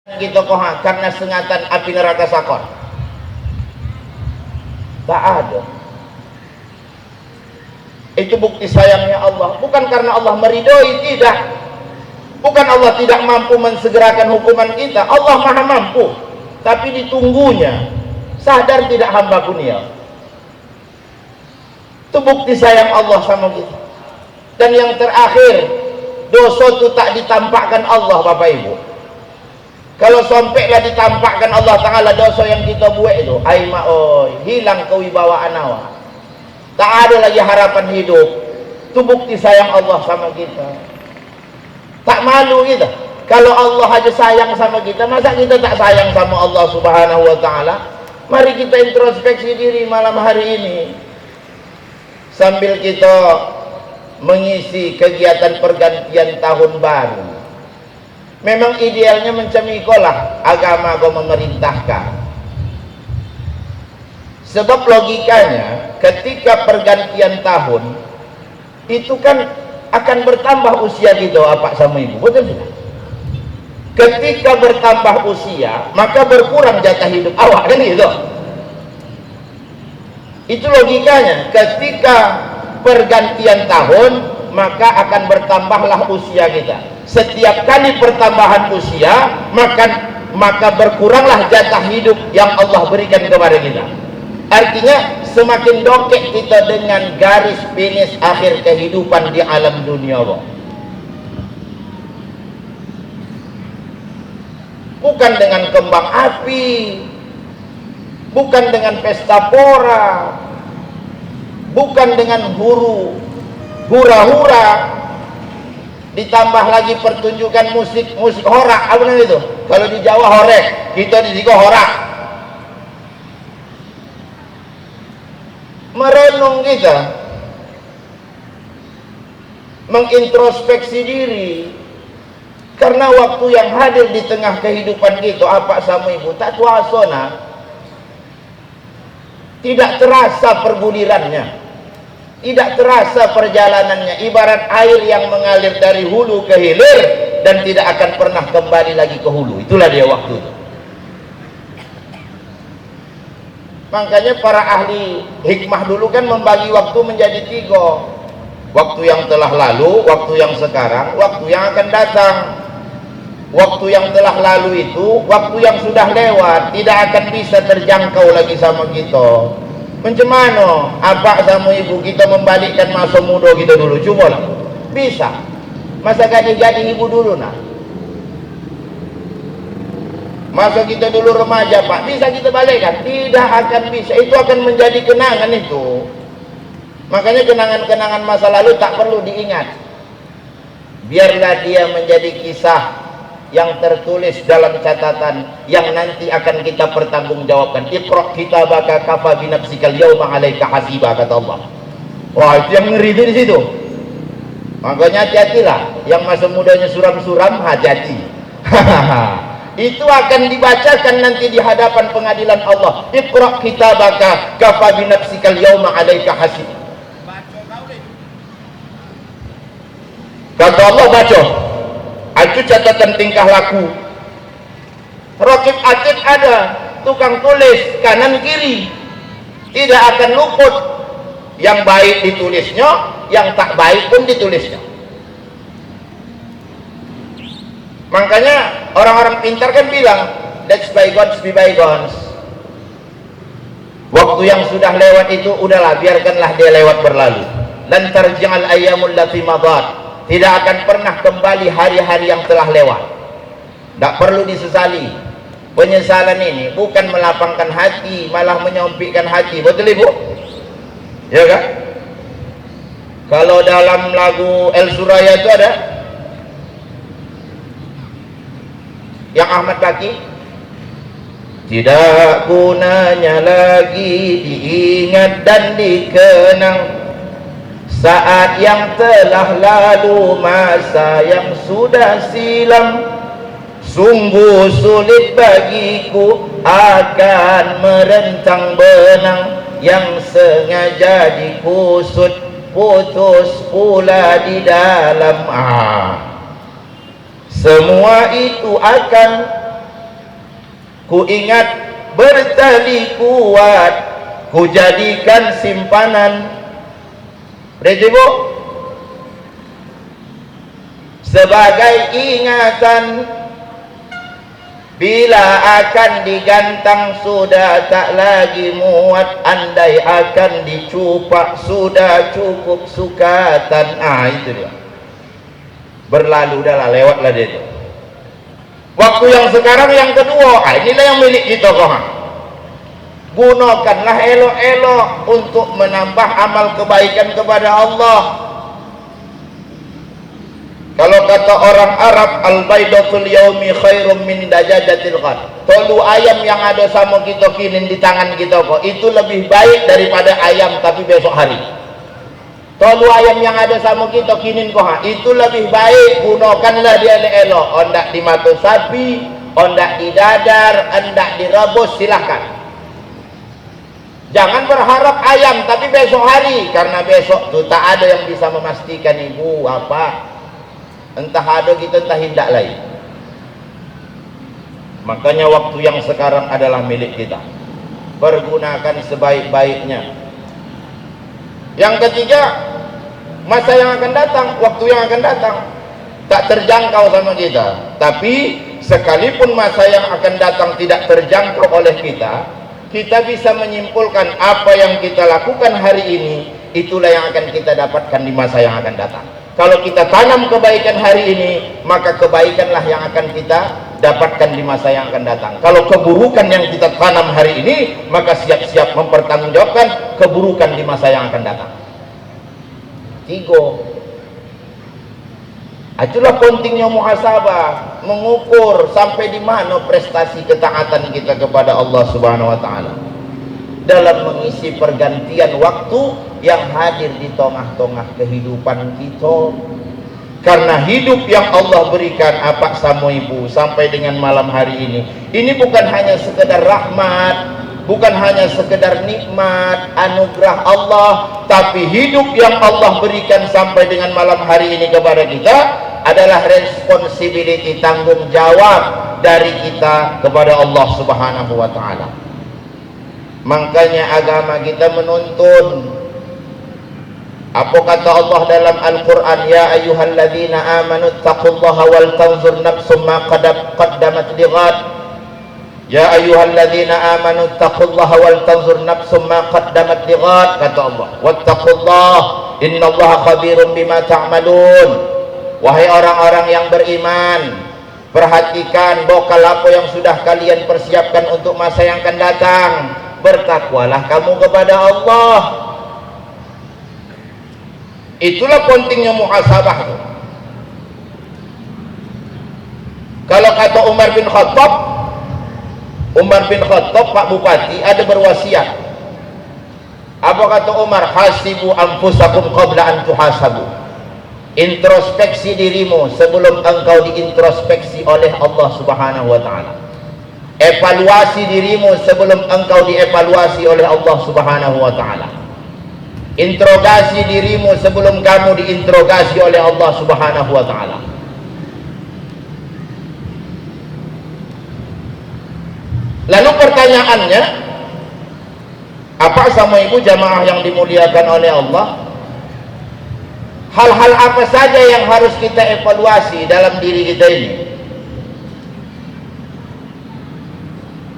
kita koha karena sengatan api neraka sakor. Tak ada. Itu bukti sayangnya Allah. Bukan karena Allah meridhoi, tidak. Bukan Allah tidak mampu mensegerakan hukuman kita. Allah maha mampu, tapi ditunggunya. Sadar tidak hamba dunia. Itu bukti sayang Allah sama kita. Dan yang terakhir, dosa itu tak ditampakkan Allah, Bapak Ibu. Kalau sampailah ditampakkan Allah Ta'ala dosa yang kita buat itu, hilang kewibawaan awak. Tak ada lagi harapan hidup. Itu bukti sayang Allah sama kita. Tak malu kita. Kalau Allah aja sayang sama kita, masa kita tak sayang sama Allah Subhanahu wa Ta'ala? Mari kita introspeksi diri malam hari ini, sambil kita mengisi kegiatan pergantian tahun baru. Memang idealnya macam ikolah agama kau memerintahkan. Sebab logikanya ketika pergantian tahun itu kan akan bertambah usia kita, Bapak sama Ibu, betul tidak? Ketika bertambah usia maka berkurang jatah hidup awak, kan gitu? Itu logikanya. Ketika pergantian tahun maka akan bertambahlah usia kita. Setiap kali pertambahan usia maka berkuranglah jatah hidup yang Allah berikan kepada kita. Artinya semakin dokek kita dengan garis finish akhir kehidupan di alam dunia Allah. Bukan dengan kembang api, bukan dengan pesta pora, bukan dengan hura-hura, ditambah lagi pertunjukan musik horak. Apa namanya itu? Kalau di Jawa horek, kita di sini horak. Merenung kita, mengintrospeksi diri. Karena waktu yang hadir di tengah kehidupan kita, apa sama Ibu, tak tuasona, tidak terasa pergulirannya, tidak terasa perjalanannya. Ibarat air yang mengalir dari hulu ke hilir dan tidak akan pernah kembali lagi ke hulu. Itulah dia waktu itu. Makanya para ahli hikmah dulu kan membagi waktu menjadi 3. Waktu yang telah lalu, waktu yang sekarang, waktu yang akan datang. Waktu yang telah lalu itu waktu yang sudah lewat, tidak akan bisa terjangkau lagi sama kita. Macam mana Abah sama Ibu kita membalikkan masa muda kita dulu? Cubalah. Bisa. Masa gadis-gadis Ibu dulu nak. Masa kita dulu remaja Pak, bisa kita balikkan? Tidak akan bisa. Itu akan menjadi kenangan itu. Makanya kenangan-kenangan masa lalu tak perlu diingat. Biarlah dia menjadi kisah yang tertulis dalam catatan yang nanti akan kita pertanggungjawabkan. Iqra kitabaka kafa binafsikal yawma 'alaika hasiba, kata Allah. Wah, itu yang ngeri di situ. Makanya hati-hatilah yang masa mudanya suram-suram, hati-hati. Itu akan dibacakan nanti di hadapan pengadilan Allah. Iqra kitabaka kafa binafsikal yawma 'alaika hasiba. Kata Allah, baca. Itu catatan tingkah laku. Raqib atid ada, tukang tulis kanan kiri, tidak akan luput. Yang baik ditulisnya, yang tak baik pun ditulisnya. Makanya orang-orang pintar kan bilang, let's bygones be bygones. Waktu yang sudah lewat itu udahlah, biarkanlah dia lewat berlalu. Lan tarji'al ayyamul lati madat. Tidak akan pernah kembali hari-hari yang telah lewat. Tak perlu disesali. Penyesalan ini bukan melapangkan hati, malah menyompikkan hati. Betul Ibu? Ya kan? Kalau dalam lagu El Suraya itu ada yang Ahmad Baki, tidak gunanya lagi diingat dan dikenang saat yang telah lalu, masa yang sudah silam. Sungguh sulit bagiku akan merentang benang yang sengaja dikusut, putus pula di dalam. Semua itu akan ku ingat bertali kuat, ku jadikan simpanan. Berarti bu, sebagai ingatan bila akan digantang sudah tak lagi muat, andai akan dicupak sudah cukup sukatan. Itu dia, berlalu dah lah, lewatlah dia itu. Waktu yang sekarang yang kedua, inilah yang milik kita kau. Gunakanlah elok-elok untuk menambah amal kebaikan kepada Allah. Kalau kata orang Arab, al-baidatul yaumi khairum min dajajatil ghad. Tolu ayam yang ada sama kita kini di tangan kita kok, itu lebih baik daripada ayam tapi besok hari. Tolu ayam yang ada sama kita kini kok, itu lebih baik. Gunakanlah dia elok. Ondak di mata sapi, ondak di dadar, ondak direbus, silahkan. Jangan berharap ayam tapi besok hari, karena besok tu tak ada yang bisa memastikan ibu apa. Entah ada kita, entah tidak lain. Makanya waktu yang sekarang adalah milik kita. Pergunakan sebaik-baiknya. Yang ketiga, masa yang akan datang, waktu yang akan datang tak terjangkau sama kita. Tapi sekalipun masa yang akan datang tidak terjangkau oleh kita, kita bisa menyimpulkan apa yang kita lakukan hari ini, itulah yang akan kita dapatkan di masa yang akan datang. Kalau kita tanam kebaikan hari ini, maka kebaikanlah yang akan kita dapatkan di masa yang akan datang. Kalau keburukan yang kita tanam hari ini, maka siap-siap mempertanggungjawabkan keburukan di masa yang akan datang. 3. Itulah pentingnya muhasabah, mengukur sampai di mana prestasi ketaatan kita kepada Allah Subhanahu wa taala dalam mengisi pergantian waktu yang hadir di tengah-tengah kehidupan kita. Karena hidup yang Allah berikan apa sama ibu sampai dengan malam hari ini bukan hanya sekedar rahmat, bukan hanya sekedar nikmat anugerah Allah, tapi hidup yang Allah berikan sampai dengan malam hari ini kepada kita adalah responsibility, tanggung jawab dari kita kepada Allah Subhanahu wa taala. Makanya agama kita menuntun, apa kata Allah dalam Al-Quran, ya ayyuhalladzina amanu taqullaha wal tanzur nafsum ma qaddamat lighad. Ya ayyuhalladzina amanu taqullaha wal tanzur nafsum ma qaddamat lighad, kata Allah. Wattaqullah innallaha khabirum bima ta'malun. Wahai orang-orang yang beriman, perhatikan bekal apa yang sudah kalian persiapkan untuk masa yang akan datang. Bertakwalah kamu kepada Allah. Itulah pentingnya muhasabah. Kalau kata Umar bin Khattab, Pak Bupati, ada berwasiat. Apa kata Umar? Hasibu anfusakum qabla an tuhasabu. Introspeksi dirimu sebelum engkau diintrospeksi oleh Allah Subhanahu wa taala. Evaluasi dirimu sebelum engkau dievaluasi oleh Allah Subhanahu wa taala. Interogasi dirimu sebelum kamu diinterogasi oleh Allah Subhanahu wa taala. Lalu pertanyaannya, apa sama ibu jamaah yang dimuliakan oleh Allah? Hal-hal apa saja yang harus kita evaluasi dalam diri kita ini?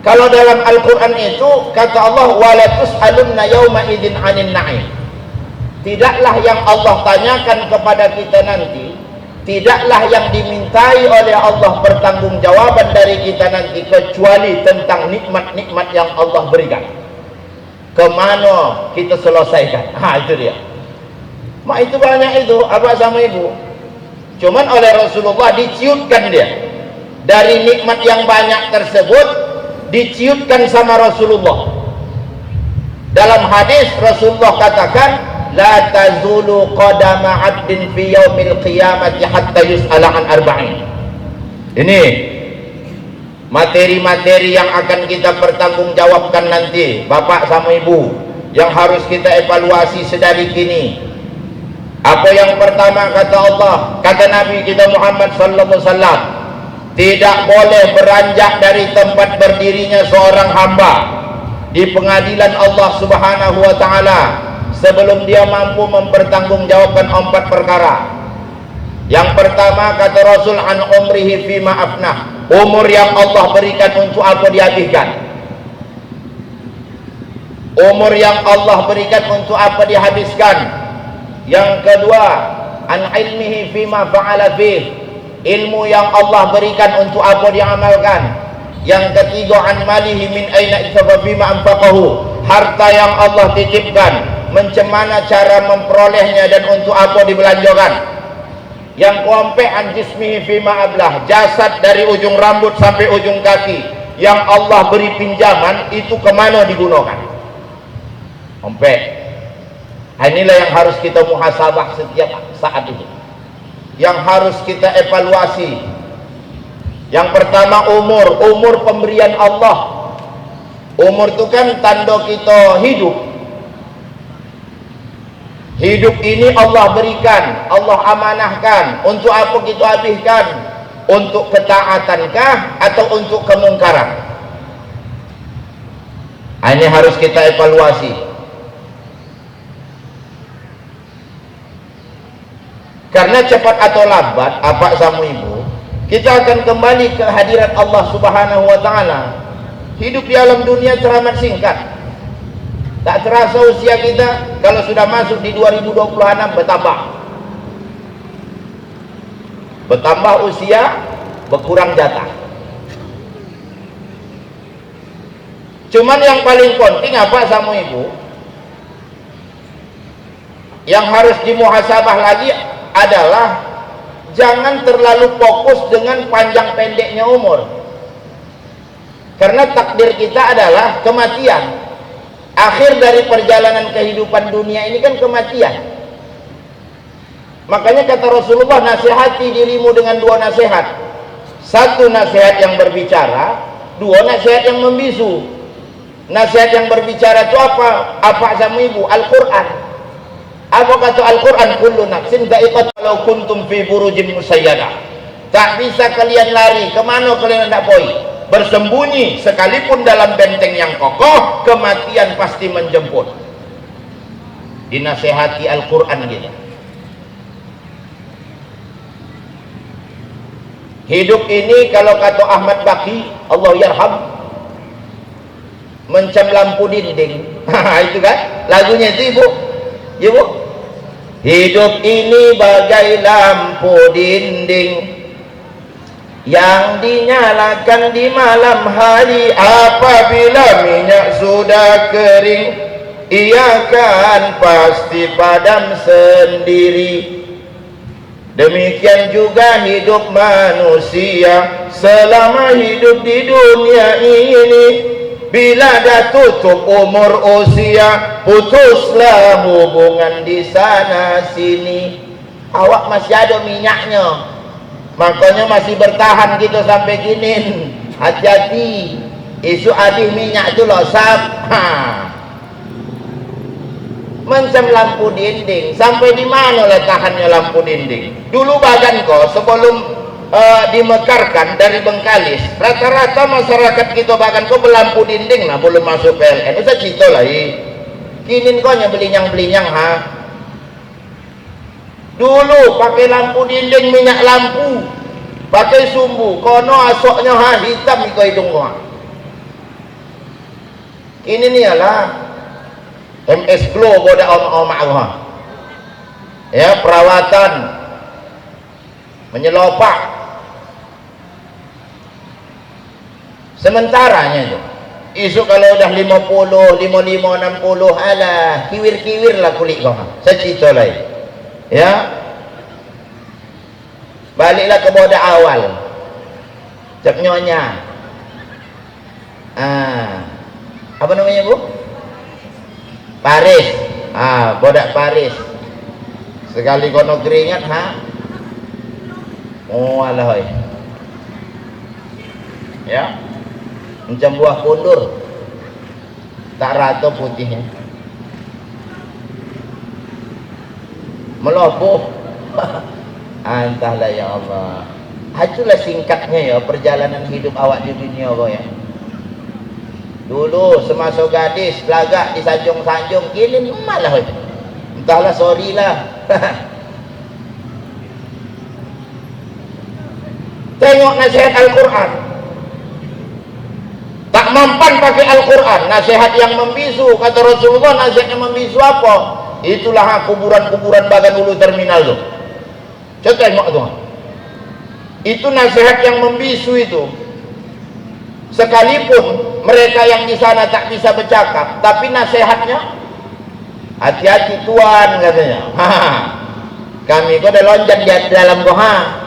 Kalau dalam Al-Quran itu kata Allah, wala tus'alunna yawma idzin 'anil na'im. Tidaklah yang Allah tanyakan kepada kita nanti, tidaklah yang dimintai oleh Allah pertanggungjawaban dari kita nanti, kecuali tentang nikmat-nikmat yang Allah berikan. Kemana kita selesaikan? Itu dia. Mak itu banyak itu, abah sama ibu. Cuman oleh Rasulullah diciutkan dia. Dari nikmat yang banyak tersebut, diciutkan sama Rasulullah. Dalam hadis Rasulullah katakan, la tazulu qadama 'abdin fi yaumil qiyamati hatta yus'ala an arba'in. Ini materi-materi yang akan kita pertanggungjawabkan nanti, bapak sama ibu, yang harus kita evaluasi sedari kini. Apa yang pertama kata Allah, kata Nabi kita Muhammad sallallahu alaihi wasallam, Tidak boleh beranjak dari tempat berdirinya seorang hamba di pengadilan Allah Subhanahu wa taala sebelum dia mampu mempertanggungjawabkan 4 perkara. Yang pertama, kata Rasul, an umrihi fima afnah, umur yang Allah berikan untuk apa dihabiskan. Umur yang Allah berikan untuk apa dihabiskan. Yang kedua, an ilmihi fima fa'ala fih, ilmu yang Allah berikan untuk apa diamalkan. Yang ketiga, an malihi min aina iktafa bima anfaqahu, harta yang Allah titipkan, macam mana cara memperolehnya dan untuk apa dibelanjakan. Yang keempat, an jismihi fima ablah, jasad dari ujung rambut sampai ujung kaki yang Allah beri pinjaman itu kemana digunakan. Empat. Inilah yang harus kita muhasabah setiap saat itu, yang harus kita evaluasi. Yang pertama, umur pemberian Allah. Umur itu kan tanda kita hidup. Hidup ini Allah berikan, Allah amanahkan. Untuk apa kita habiskan? Untuk ketaatankah atau untuk kemungkaran? Ini harus kita evaluasi. Karena cepat atau lambat, apa sama ibu, kita akan kembali ke hadirat Allah Subhanahu wa taala. Hidup di alam dunia teramat singkat. Tak terasa usia kita kalau sudah masuk di 2026 bertambah usia, berkurang jatah. Cuman yang paling penting apa sama ibu, yang harus dimuhasabah lagi adalah jangan terlalu fokus dengan panjang pendeknya umur. Karena takdir kita adalah kematian. Akhir dari perjalanan kehidupan dunia ini kan kematian. Makanya kata Rasulullah, nasihati dirimu dengan 2 nasihat. 1 nasihat yang berbicara, 2 nasihat yang membisu. Nasihat yang berbicara itu apa? Apa sama ibu? Al-Quran. Apa kata Al-Quran? Kullu nafsin dha'iqatul walau kuntum fi burujin musayyadah. Tak bisa kalian lari, kemana kalian hendak pergi? Bersembunyi sekalipun dalam benteng yang kokoh, kematian pasti menjemput. Dinasehati Al-Quran gitu. Hidup ini kalau kata Ahmad Baqi, Allah yarham, macam lampu dinding. Itu kan lagunya itu ibu. Ibu, hidup ini bagai lampu dinding yang dinyalakan di malam hari. Apabila minyak sudah kering, ia kan pasti padam sendiri. Demikian juga hidup manusia selama hidup di dunia ini. Bila dah tutup umur usia, putuslah hubungan di sana sini. Awak masih ada minyaknya, makanya masih bertahan gitu sampai gini. Hati-hati, isu habis minyak itu losap. Macam lampu dinding. Sampai di mana letahannya lampu dinding? Dulu badan kok sebelum dimekarkan dari Bengkalis, rata-rata masyarakat kita bagan kok berlampu dinding lah, belum masuk PLN. Usah cerita lah kini kau nya belinyang-belinyang ha. Dulu pakai lampu dinding minyak lampu, pakai sumbu, kono asoknya ha hitam iko hidung gua. Ini nih lah MS Glow boda om-om ha. Ya, perawatan menyelopak. Sementaranya itu isu kalau udah 50, 55, 60, alah kiwir-kiwir lah kulit kau. Saya cerita lain. Ya, baliklah ke boda awal. Cak nyonya. Apa namanya bu? Paris. Bodak Paris. Sekali kono keringat ha. Oh alah oi. Ya. Macam buah kundur, tak rata putihnya, melopuh. Entahlah ya Allah. Itulah singkatnya ya perjalanan hidup awak di dunia kau ya. Dulu semasa gadis lagak disanjung-sanjung, kini malah entahlah, sorry lah. Tengok nasihat Al-Quran, tak mampan pakai Al-Quran, nasihat yang membisu. Kata Rasulullah, nasihat yang membisu apa? Itulah kuburan-kuburan bagan ulu terminal tuh. Coba tengok tuh, itu nasihat yang membisu itu. Sekalipun mereka yang di sana tak bisa bercakap, tapi nasihatnya, hati-hati tuan katanya. Kami kok ada loncat di dalam goha.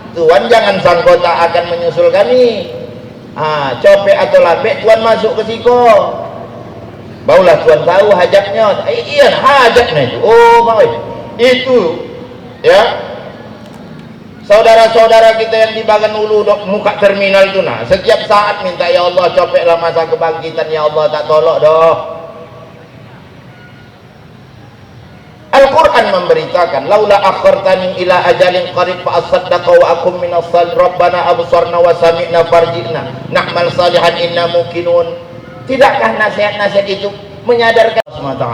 Tuan jangan sangka tak akan menyusul kami. Copek atau lapek Tuan masuk ke siko. Barulah Tuan tahu hajatnya. Iya, hajatnya itu. Oh, mau itu ya. Saudara-saudara kita yang di Bagan Ulu muka terminal itu nah, setiap saat minta, ya Allah copeklah masa kebangkitan, ya Allah tak tolok doh. Al-Quran memberitakan, laula akhartani ila ajalin qarib fa asaddaqa wa akum minas salih rabbana absarna wa sami'na farji'na na'mal salihan inna muqinun. Tidakkah nasihat-nasihat itu menyadarkan SWT?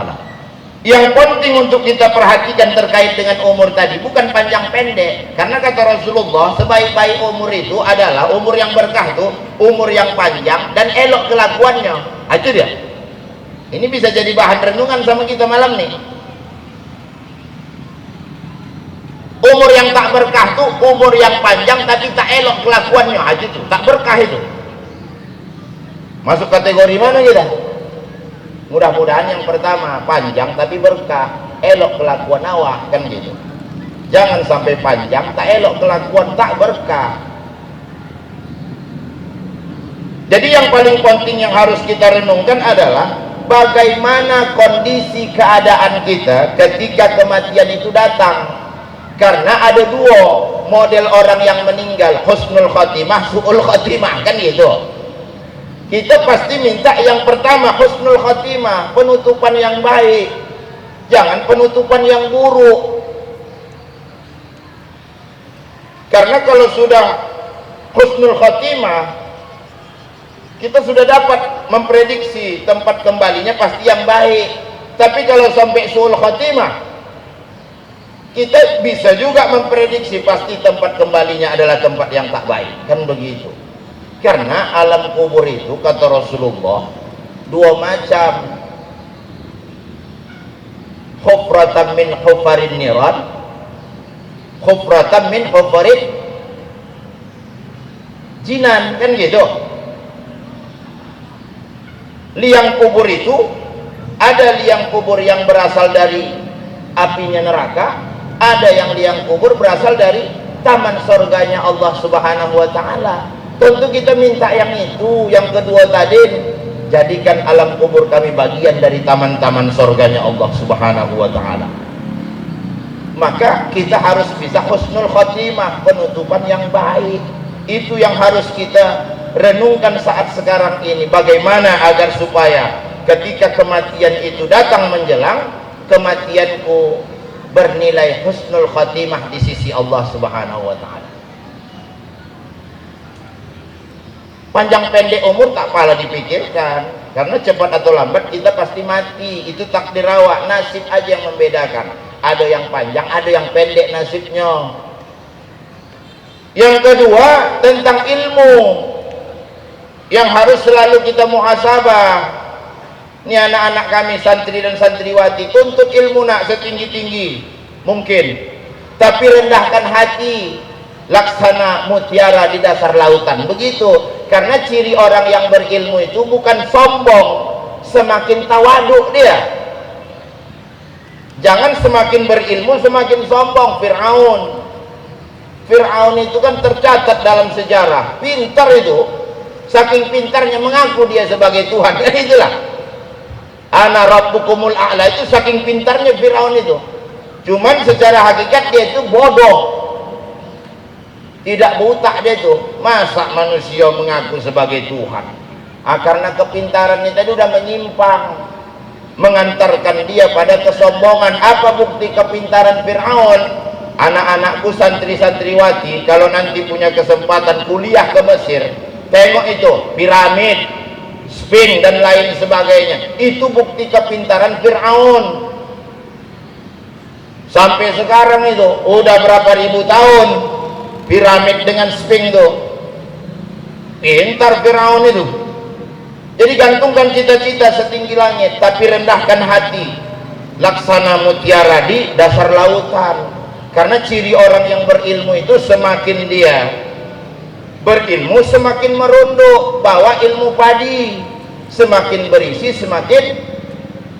Yang penting untuk kita perhatikan terkait dengan umur tadi bukan panjang pendek, karena kata Rasulullah sebaik-baik umur itu adalah umur yang berkah tuh, umur yang panjang dan elok kelakuannya. Itu dia. Ini bisa jadi bahan renungan sama kita malam nih. Umur yang tak berkah tuh umur yang panjang tapi tak elok kelakuannya. Itu tak berkah itu. Masuk kategori mana kita? Mudah-mudahan yang pertama panjang tapi berkah, elok kelakuan awak, kan gitu. Jangan sampai panjang tak elok kelakuan, tak berkah. Jadi yang paling penting yang harus kita renungkan adalah bagaimana kondisi keadaan kita ketika kematian itu datang. Karena ada dua model orang yang meninggal, husnul khotimah, su'ul khotimah, kan gitu. Kita pasti minta yang pertama husnul khotimah, penutupan yang baik, jangan penutupan yang buruk. Karena kalau sudah husnul khotimah, kita sudah dapat memprediksi tempat kembalinya pasti yang baik. Tapi kalau sampai su'ul khotimah, kita bisa juga memprediksi pasti tempat kembalinya adalah tempat yang tak baik, kan begitu. Karena alam kubur itu kata Rasulullah dua macam, hufratan min hufarin niran, hufratan min hufarin jinan, kan gitu. Liang kubur itu ada liang kubur yang berasal dari apinya neraka, ada yang liang kubur berasal dari taman surganya Allah Subhanahu wa ta'ala. Tentu kita minta yang itu. Yang kedua tadi, jadikan alam kubur kami bagian dari taman-taman surganya Allah Subhanahu wa ta'ala. Maka kita harus bisa husnul khotimah, penutupan yang baik. Itu yang harus kita renungkan saat sekarang ini. Bagaimana agar supaya ketika kematian itu datang menjelang, kematianku bernilai husnul khotimah di sisi Allah Subhanahu wa ta'ala. Panjang pendek umur tak pala dipikirkan, karena cepat atau lambat kita pasti mati. Itu takdir awak, nasib aja yang membedakan. Ada yang panjang, ada yang pendek nasibnya. Yang kedua tentang ilmu yang harus selalu kita muhasabah. Ini anak-anak kami santri dan santriwati, tuntut ilmu nak setinggi-tinggi mungkin, tapi rendahkan hati, laksana mutiara di dasar lautan. Begitu. Karena ciri orang yang berilmu itu bukan sombong, semakin tawaduk dia. Jangan semakin berilmu semakin sombong. Fir'aun itu kan tercatat dalam sejarah, pintar itu, saking pintarnya mengaku dia sebagai Tuhan. Kan itulah ana rabbukumul a'la, itu saking pintarnya Fir'aun itu. Cuman secara hakikat dia itu bodoh, tidak buta dia tuh. Masa manusia mengaku sebagai Tuhan? Karena kepintarannya tadi udah menyimpang, mengantarkan dia pada kesombongan. Apa bukti kepintaran Fir'aun? anak-anakku santri-santriwati kalau nanti punya kesempatan kuliah ke Mesir, tengok itu piramid, Sphinx dan lain sebagainya. Itu bukti kepintaran Fir'aun. Sampai sekarang itu udah berapa ribu tahun piramid dengan Sphinx itu. Pintar Fir'aun itu. Jadi gantungkan cita-cita setinggi langit, tapi rendahkan hati laksana mutiara di dasar lautan. Karena ciri orang yang berilmu itu semakin dia berilmu semakin merunduk, bawa ilmu padi, semakin berisi semakin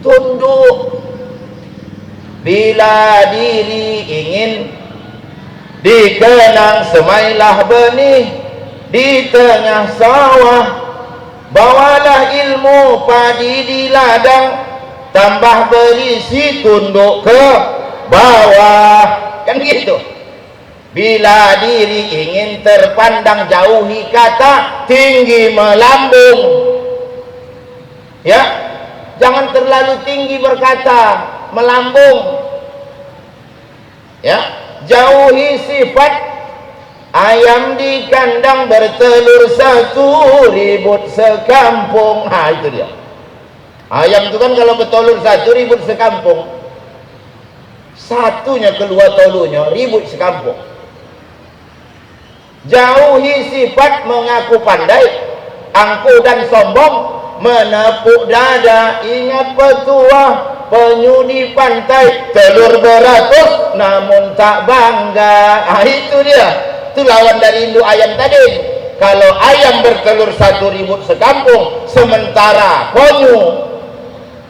tunduk. Bila diri ingin dikenang semailah benih di tengah sawah, bawalah ilmu padi di ladang, tambah berisi tunduk ke bawah. Kan gitu. Bila diri ingin terpandang jauhi kata tinggi melambung. Ya, jangan terlalu tinggi berkata, melambung. Ya, jauhi sifat ayam di kandang bertelur satu ribut sekampung. Itu dia. Ayam itu kan kalau bertelur satu ribut sekampung. Satunya keluar telurnya ribut sekampung. Jauhi sifat mengaku pandai, angkuh dan sombong, menepuk dada, ingat petua, penyu di pantai, telur beratus namun tak bangga. Itu dia. Itu lawan dari induk ayam tadi. Kalau ayam bertelur satu ribut sekampung, sementara penyu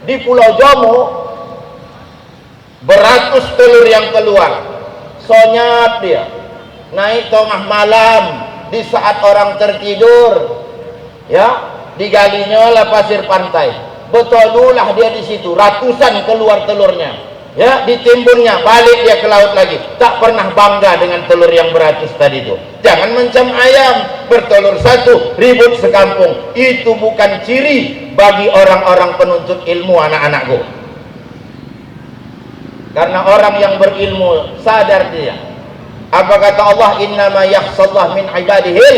di Pulau Jomo beratus telur yang keluar. Sonyap dia. Naik tengah malam di saat orang tertidur, ya, digalinya lah pasir pantai, betolulah dia di situ, ratusan keluar telurnya, ya, ditimbunnya, balik dia ke laut lagi, tak pernah bangga dengan telur yang beratus tadi itu. Jangan mencam ayam bertelur satu ribut sekampung. Itu bukan ciri bagi orang-orang penuntut ilmu, anak-anakku. Karena orang yang berilmu sadar dia. Apa kata Allah? Innama yakhshallah min ibadihil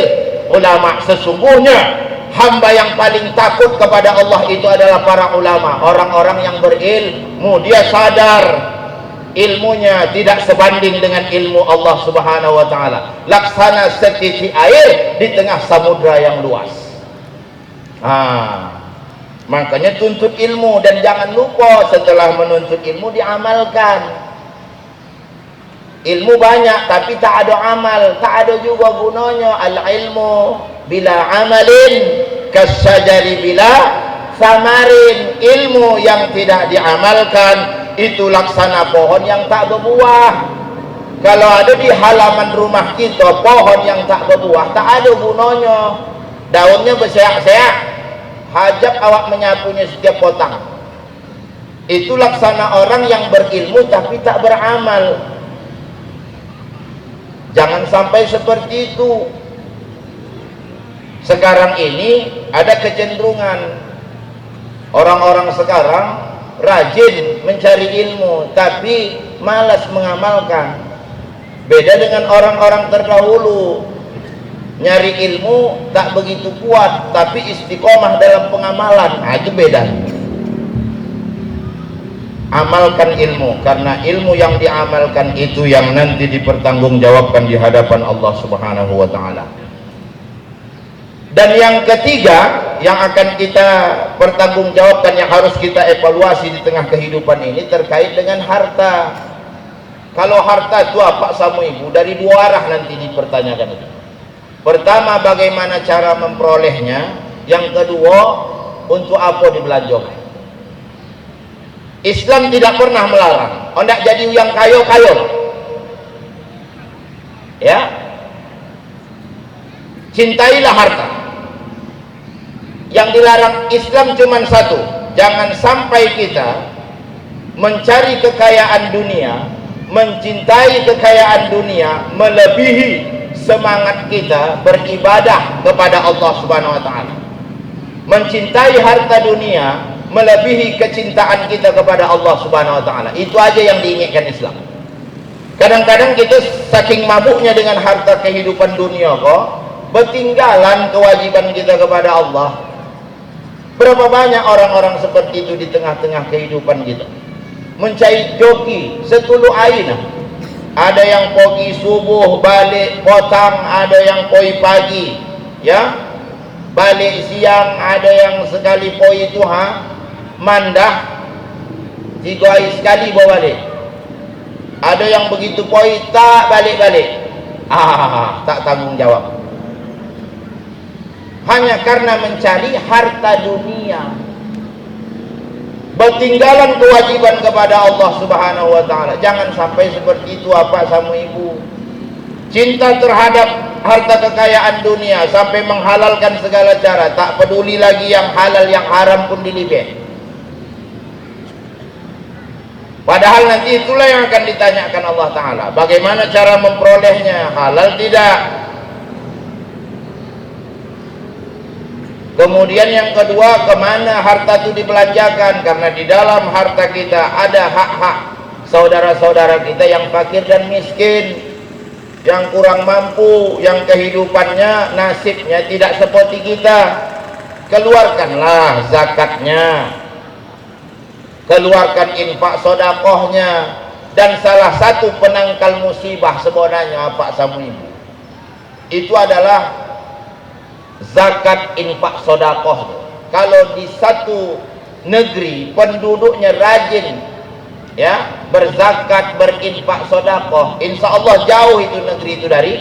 ulama. Sesungguhnya hamba yang paling takut kepada Allah itu adalah para ulama, orang-orang yang berilmu. Dia sadar ilmunya tidak sebanding dengan ilmu Allah Subhanahu wa taala. Laksana setitik air di tengah samudra yang luas. Makanya tuntut ilmu, dan jangan lupa setelah menuntut ilmu diamalkan. Ilmu banyak tapi tak ada amal, tak ada juga gunanya. Al ilmu bila amalin kasyajari bila samarin. Ilmu yang tidak diamalkan itu laksana pohon yang tak berbuah. Kalau ada di halaman rumah kita pohon yang tak berbuah, tak ada gunanya. Daunnya berseak-seak, hajat awak menyapunya setiap potang. Itu laksana orang yang berilmu tapi tak beramal. Jangan sampai seperti itu. Sekarang ini ada kecenderungan orang-orang sekarang rajin mencari ilmu tapi malas mengamalkan. Beda dengan orang-orang terdahulu, nyari ilmu tak begitu kuat tapi istiqomah dalam pengamalan. Itu beda. Amalkan ilmu, karena ilmu yang diamalkan itu yang nanti dipertanggungjawabkan di hadapan Allah Subhanahu wa taala. Dan yang ketiga yang akan kita pertanggungjawabkan, yang harus kita evaluasi di tengah kehidupan ini, terkait dengan harta. Kalau harta itu apa sama ibu, dari dua arah nanti dipertanyakan itu. Pertama, bagaimana cara memperolehnya. Yang kedua, untuk apa dibelanjakan. Islam tidak pernah melarang. Hendak jadi yang kayo-kayo, ya, cintailah harta. Yang dilarang Islam cuma satu, jangan sampai kita mencari kekayaan dunia, mencintai kekayaan dunia melebihi semangat kita beribadah kepada Allah Subhanahu wa taala. Mencintai harta dunia melebihi kecintaan kita kepada Allah Subhanahu wa taala. Itu aja yang diinginkan Islam. Kadang-kadang kita saking mabuknya dengan harta kehidupan dunia kok bertinggalan kewajiban kita kepada Allah. Berapa banyak orang-orang seperti itu di tengah-tengah kehidupan kita, mencari joki setulu air. Ada yang pergi subuh balik potang, ada yang pergi pagi ya balik siang, ada yang sekali pergi itu mandah 3 hari sekali bawa balik. Ada yang begitu pergi tak balik-balik, tak tanggung jawab, hanya karena mencari harta dunia, bertinggalan kewajiban kepada Allah Subhanahu wa taala. Jangan sampai seperti itu apa sama ibu. Cinta terhadap harta kekayaan dunia sampai menghalalkan segala cara, tak peduli lagi yang halal yang haram pun dilibet. Padahal nanti itulah yang akan ditanyakan Allah taala. Bagaimana cara memperolehnya? Halal tidak? Kemudian yang kedua, kemana harta itu dibelanjakan? Karena di dalam harta kita ada hak-hak saudara-saudara kita yang fakir dan miskin, yang kurang mampu, yang kehidupannya, nasibnya tidak seperti kita. Keluarkanlah zakatnya, keluarkan infak sodakohnya. Dan salah satu penangkal musibah sebenarnya Pak Samu Ibu, itu adalah zakat infak sodakoh. Kalau di satu negeri penduduknya rajin ya berzakat berinfak sodakoh, insya Allah jauh itu negeri itu dari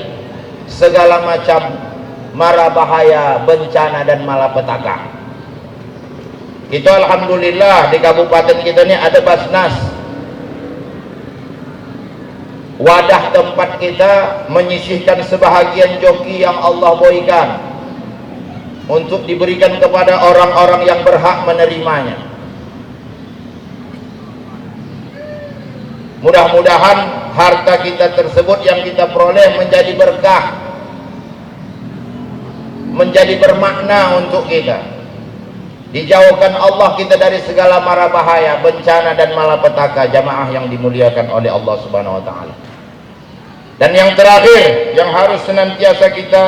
segala macam mara bahaya, bencana dan malapetaka. Itu alhamdulillah di kabupaten kita ini ada Basnas, wadah tempat kita menyisihkan sebahagian joki yang Allah berikan untuk diberikan kepada orang-orang yang berhak menerimanya. Mudah-mudahan harta kita tersebut yang kita peroleh menjadi berkah, menjadi bermakna untuk kita. Dijauhkan Allah kita dari segala mara bahaya, bencana dan malapetaka, jamaah yang dimuliakan oleh Allah Subhanahu wa taala. Dan yang terakhir yang harus senantiasa kita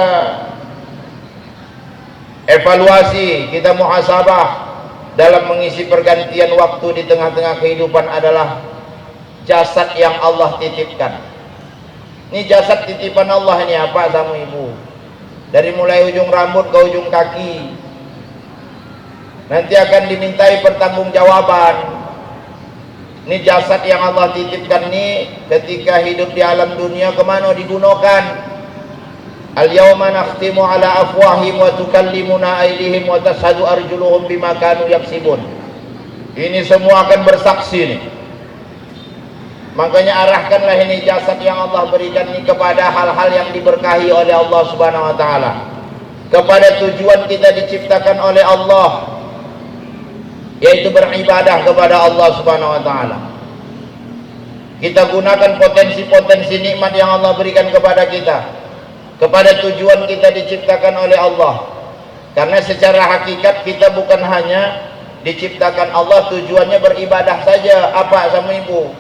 evaluasi, kita muhasabah dalam mengisi pergantian waktu di tengah-tengah kehidupan adalah jasad yang Allah titipkan. Ini jasad titipan Allah ini apa sama ibu? Dari mulai ujung rambut ke ujung kaki, nanti akan dimintai pertanggungjawaban. Ini jasad yang Allah titipkan ini ketika hidup di alam dunia kemana digunakan? Al-yawma nakhtimu ala afwahim wa tukallimuna aydihim wa tashhadu arjuluhum bima kanu yaksibun. Ini semua akan bersaksi nih. Makanya arahkanlah ini jasad yang Allah berikan ini kepada hal-hal yang diberkahi oleh Allah Subhanahu wa taala, kepada tujuan kita diciptakan oleh Allah, yaitu beribadah kepada Allah Subhanahu wa taala. Kita gunakan potensi-potensi nikmat yang Allah berikan kepada kita, kepada tujuan kita diciptakan oleh Allah. Karena secara hakikat kita bukan hanya diciptakan Allah tujuannya beribadah saja apa sama ibu,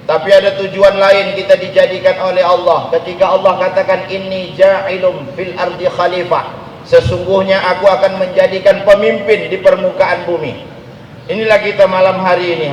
tapi ada tujuan lain kita dijadikan oleh Allah. Ketika Allah katakan inni ja'ilum fil ardi khalifah, sesungguhnya aku akan menjadikan pemimpin di permukaan bumi. Inilah kita malam hari ini